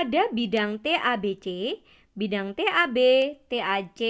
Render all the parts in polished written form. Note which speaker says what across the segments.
Speaker 1: ada bidang TABC, bidang TAB, TAC,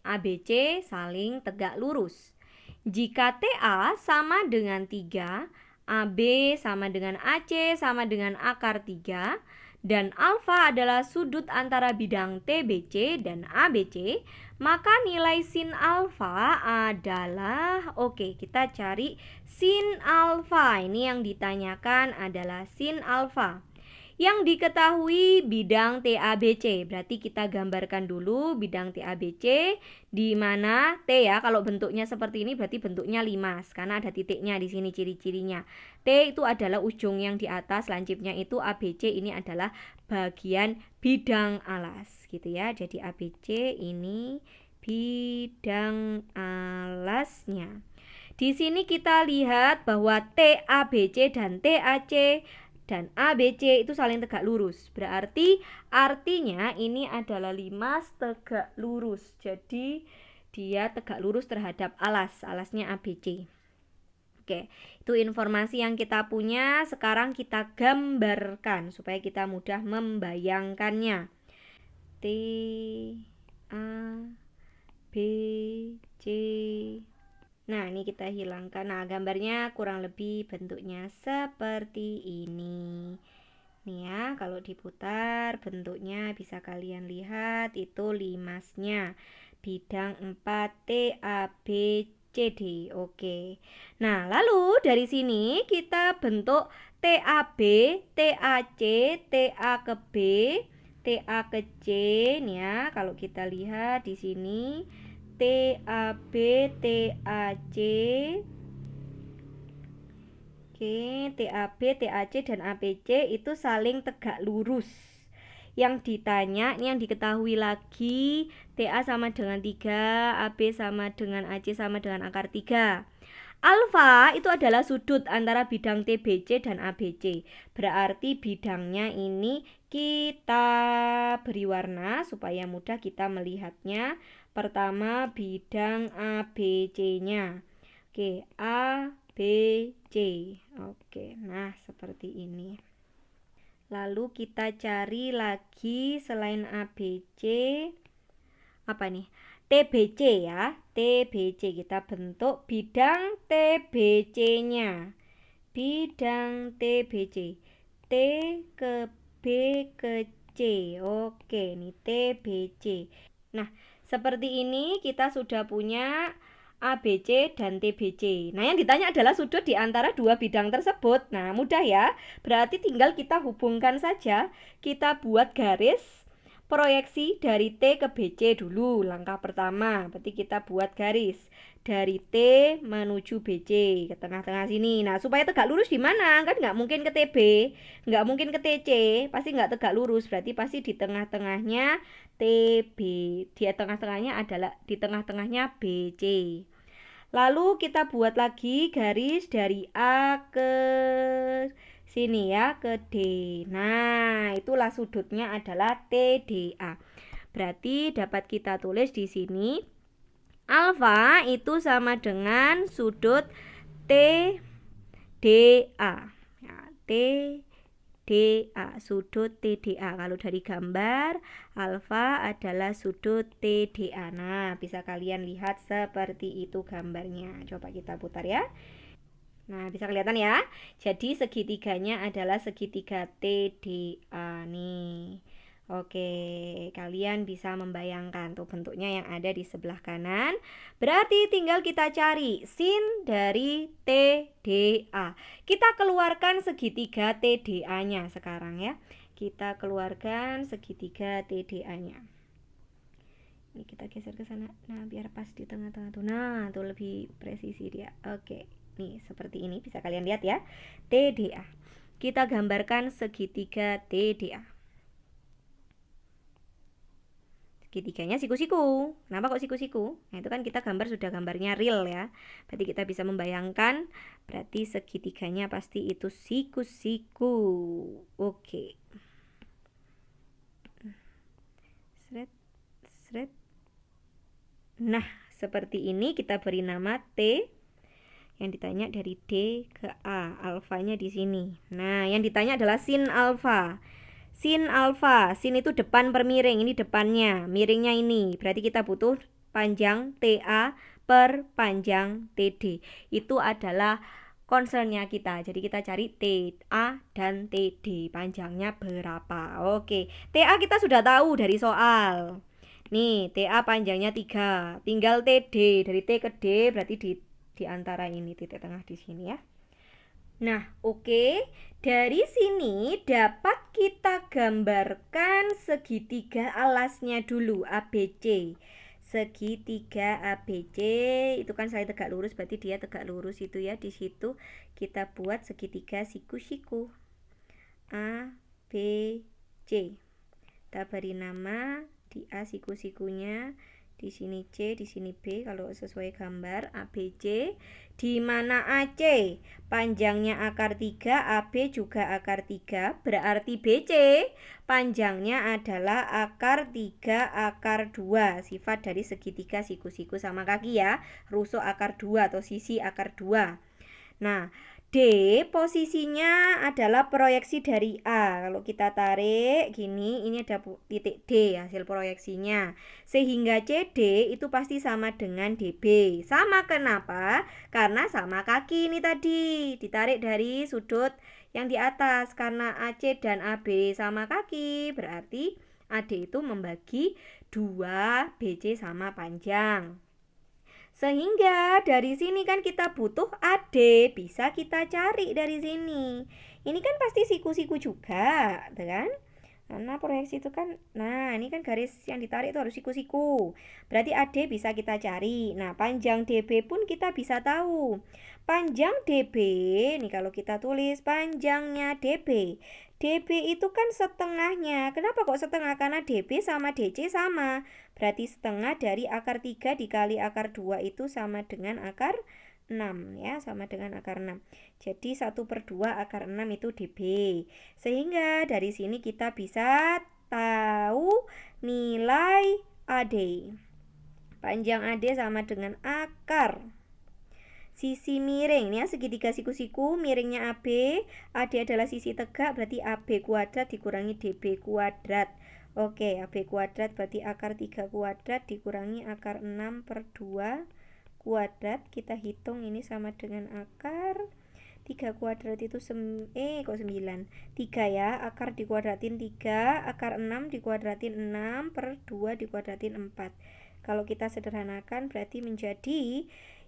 Speaker 1: ABC saling tegak lurus. Jika TA sama dengan 3, AB sama dengan AC sama dengan akar 3, dan alfa adalah sudut antara bidang TBC dan ABC, maka nilai sin alfa adalah, oke, kita cari sin alfa. Ini yang ditanyakan adalah sin alfa. Yang diketahui bidang TABC, berarti kita gambarkan dulu bidang TABC, di mana T ya, kalau bentuknya seperti ini berarti bentuknya limas, karena ada titiknya di sini ciri-cirinya. T itu adalah ujung yang di atas, lancipnya itu ABC, ini adalah bagian bidang alas, gitu ya. Jadi ABC ini bidang alasnya. Di sini kita lihat bahwa TABC dan TAC dan ABC itu saling tegak lurus. Berarti artinya ini adalah limas tegak lurus. Jadi dia tegak lurus terhadap alas. Alasnya ABC. Oke, itu informasi yang kita punya. Sekarang kita gambarkan supaya kita mudah membayangkannya. T, A, B, C. Nah, ini kita hilangkan. Nah, gambarnya kurang lebih bentuknya seperti ini. Nih ya, kalau diputar bentuknya bisa kalian lihat itu limasnya. Bidang 4 TABCD. Oke. Nah, lalu dari sini kita bentuk TAB, TAC, TA ke B, TA ke C. Nih ya, kalau kita lihat di sini TAB, TAC. Oke, TAB, TAC dan ABC itu saling tegak lurus. Yang ditanya, ini yang diketahui lagi, TA sama dengan 3, AB sama dengan AC sama dengan akar 3. Alfa itu adalah sudut antara bidang TBC dan ABC. Berarti bidangnya ini kita beri warna supaya mudah kita melihatnya. Pertama bidang ABC-nya. Oke, ABC. Oke, nah seperti ini. Lalu kita cari lagi selain ABC. Apa nih? TBC ya. TBC kita bentuk bidang TBC-nya. Bidang TBC. T ke B ke C. Oke, ini TBC. Nah, seperti ini kita sudah punya ABC dan TBC. Nah, yang ditanya adalah sudut di antara dua bidang tersebut. Nah, mudah ya. Berarti tinggal kita hubungkan saja. Kita buat garis proyeksi dari T ke BC dulu. Langkah pertama, berarti kita buat garis dari T menuju BC ke tengah-tengah sini. Nah, supaya tegak lurus di mana? Kan nggak mungkin ke TB, nggak mungkin ke TC, pasti nggak tegak lurus. Berarti pasti di tengah-tengahnya TB. Di tengah-tengahnya adalah di tengah-tengahnya BC. Lalu kita buat lagi garis dari A ke sini ya, ke D. Nah, itulah sudutnya adalah TDA. Berarti dapat kita tulis di sini alfa itu sama dengan sudut TDA. Ya, TDA, sudut TDA. Kalau dari gambar, alfa adalah sudut TDA. Nah, bisa kalian lihat seperti itu gambarnya. Coba kita putar ya. Nah, bisa kelihatan ya. Jadi segitiganya adalah segitiga TDA nih. Oke, kalian bisa membayangkan tuh bentuknya yang ada di sebelah kanan. Berarti tinggal kita cari sin dari TDA. Kita keluarkan segitiga TDA-nya sekarang ya. Kita keluarkan segitiga TDA-nya. Ini kita geser ke sana. Nah, biar pas di tengah-tengah tuh. Nah, tuh lebih presisi dia. Oke. Nih, seperti ini bisa kalian lihat ya. TDA. Kita gambarkan segitiga TDA. Segitiganya siku-siku. Kenapa kok siku-siku? Nah, itu kan kita gambar sudah gambarnya real ya. Berarti kita bisa membayangkan, berarti segitiganya pasti itu siku-siku. Oke. Sret, sret. Nah, seperti ini kita beri nama T. Yang ditanya dari D ke A, alfanya di sini. Nah, yang ditanya adalah sin alfa. sin alfa. Sin itu depan per miring, ini depannya, miringnya ini. Berarti kita butuh panjang TA per panjang TD. Itu adalah concernnya kita. Jadi kita cari TA dan TD, panjangnya berapa. Oke, TA kita sudah tahu dari soal. Nih, TA panjangnya 3. Tinggal TD, dari T ke D berarti di antara ini, titik tengah di sini ya. Nah, oke. Dari sini dapat kita gambarkan segitiga alasnya dulu, ABC. Segitiga ABC itu kan saling tegak lurus, berarti dia tegak lurus itu ya. Di situ kita buat segitiga siku-siku. A, B, C. Kita beri nama di A siku-sikunya, di sini C, di sini B kalau sesuai gambar ABC, di mana AC panjangnya akar 3, AB juga akar 3, berarti BC panjangnya adalah akar 3 akar 2, sifat dari segitiga siku-siku sama kaki ya, rusuk akar 2 atau sisi akar 2. Nah, D posisinya adalah proyeksi dari A. Kalau kita tarik gini, ini ada titik D hasil proyeksinya. Sehingga CD itu pasti sama dengan DB. Sama kenapa? Karena sama kaki ini tadi. Ditarik dari sudut yang di atas. Karena AC dan AB sama kaki, berarti AD itu membagi 2, BC sama panjang. Sehingga dari sini kan kita butuh AD, bisa kita cari dari sini. Ini kan pasti siku-siku juga, kan? Karena proyeksi itu kan, nah ini kan garis yang ditarik itu harus siku-siku. Berarti AD bisa kita cari. Nah, panjang DB pun kita bisa tahu. Panjang DB, nih kalau kita tulis panjangnya DB. DB itu kan setengahnya. Kenapa kok setengah? Karena DB sama DC sama. Berarti setengah dari akar 3 dikali akar 2 itu sama dengan akar 6 ya, sama dengan akar 6. Jadi 1/2 akar 6 itu DB. Sehingga dari sini kita bisa tahu nilai AD. Panjang AD sama dengan akar sisi miring ya, segitiga siku-siku, miringnya AB, AD adalah sisi tegak, berarti AB kuadrat dikurangi DB kuadrat. Oke, AB kuadrat berarti akar 3 kuadrat dikurangi akar 6/2 kuadrat. Kita hitung ini sama dengan akar 3 kuadrat itu 9. 3 ya, akar dikuadratin 3, akar 6 dikuadratin 6/2 dikuadratin 4. Kalau kita sederhanakan berarti menjadi,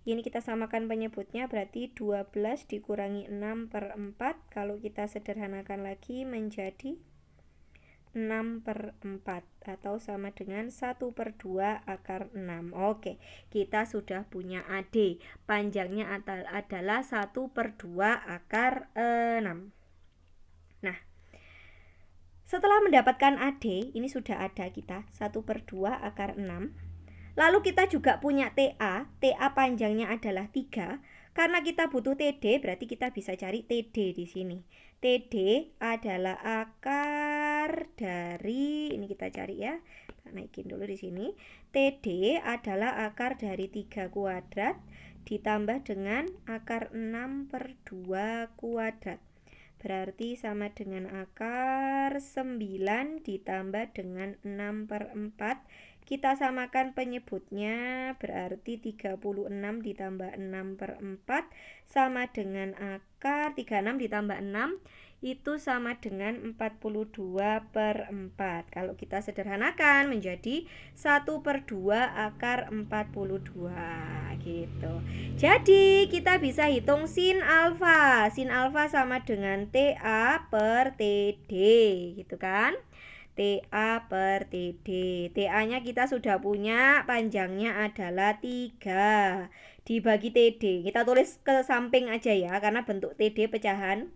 Speaker 1: ini kita samakan penyebutnya, berarti 12 dikurangi 6/4. Kalau kita sederhanakan lagi menjadi 6/4 atau sama dengan 1/2 akar 6. Oke, kita sudah punya AD. Panjangnya adalah 1/2 akar 6. Nah, setelah mendapatkan AD, ini sudah ada kita 1/2 akar 6. Lalu kita juga punya TA. TA panjangnya adalah 3. Karena kita butuh TD, berarti kita bisa cari TD di sini. TD adalah akar dari, ini kita cari ya. Kita naikin dulu di sini. TD adalah akar dari 3 kuadrat ditambah dengan akar 6/2 kuadrat. Berarti sama dengan akar 9 ditambah dengan 6/4. Kita samakan penyebutnya, berarti 36 ditambah 6/4 sama dengan akar 36 ditambah 6 itu sama dengan 42/4. Kalau kita sederhanakan menjadi 1/2 akar 42 gitu. Jadi kita bisa hitung sin alfa. Sin alfa sama dengan TA per TD gitu kan. TA per TD. TA-nya kita sudah punya, panjangnya adalah 3. Dibagi TD. Kita tulis ke samping aja ya, karena bentuk TD pecahan.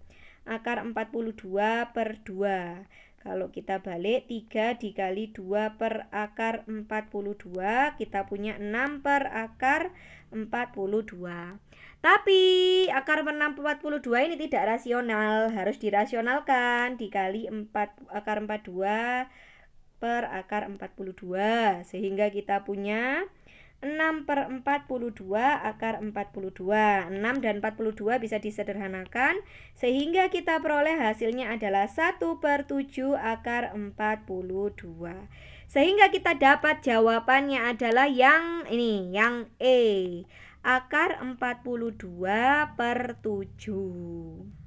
Speaker 1: Akar 42/2. Kalau kita balik, 3 dikali 2 per akar 42, kita punya 6 per akar 42. Tapi akar 42 ini tidak rasional, harus dirasionalkan, dikali 4 akar 42 per akar 42. Sehingga kita punya 6/42 akar 42. 6 dan 42 bisa disederhanakan sehingga kita peroleh hasilnya adalah 1/7 akar 42. Sehingga kita dapat jawabannya adalah yang ini, yang E, akar 42/7.